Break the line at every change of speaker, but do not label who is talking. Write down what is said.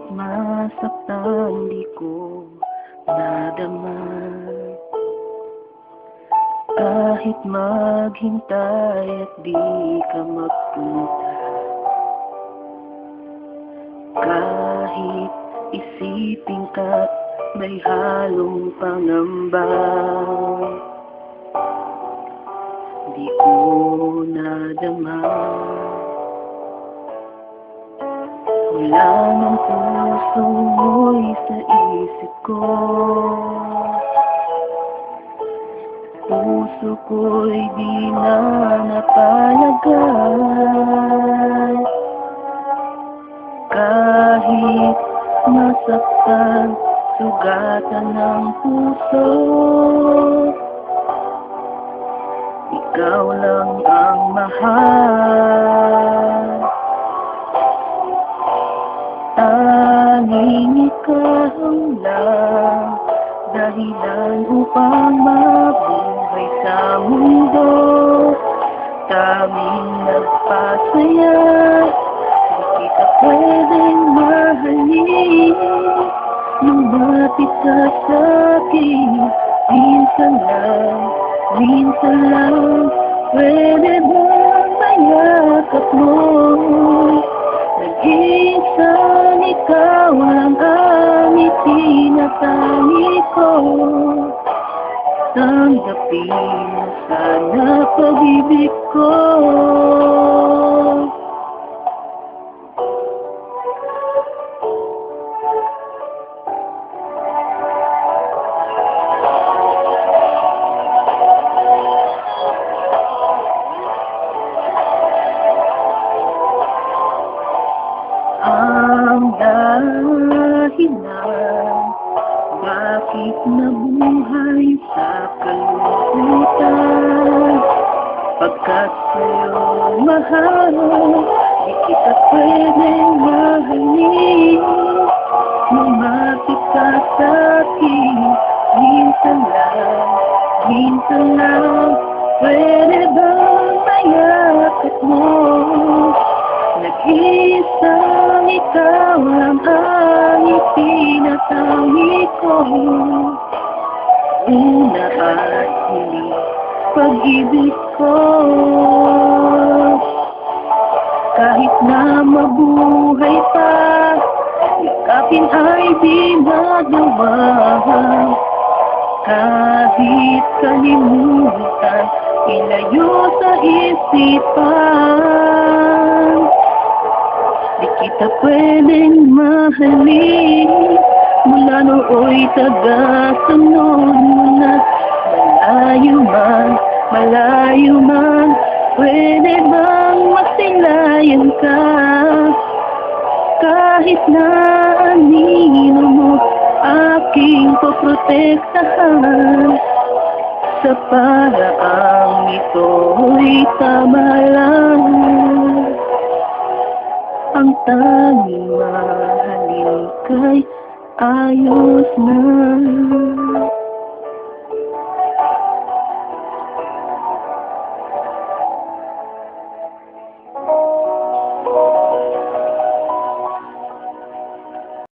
Kahit masaktan di ko nadama, kahit maghintay at di ka magpunta, kahit isipin ka't may halong pangamba, di ko nadama. Wala ng puso mo'y sa isip ko, puso ko'y di na napalagan. Kahit masaktan, sugatan ng puso, ikaw lang ang mahal. Tanging ikaw lang dahilan upang mabuhay sa mundo. Kaming nagpasaya, di kita pwedeng mahalin. Lumapit ka sa'kin, minsan lang, pwede bang mayakap mo? Nag-iisang ikaw lang ang itinatangi ko. Tanggapin mo sana pag-ibig ko. Ang dahilan bakit nabuhay sa kalungkutan, pagkat sa'yo mahal, di kita pwedeng mahalin. Lumapit ka sa'kin, minsan lang, pwede bang mayakap mo? Nag-iisang ikaw lang ang itinatangi ko. Una at huli, pag-ibig ko. Kahit na mabuhay pa, yakapin ay di magawa. Kahit kalimutan, ilayo sa isipan. Di kita pwedeng mahalin, mula nooy taga-sunod mo na. Malayo man, pwede bang masilayan ka? Kahit na anino mo, aking poprotektahan. Sa paraang ito'y tama lang, ang tanging mahalin kay ayos na.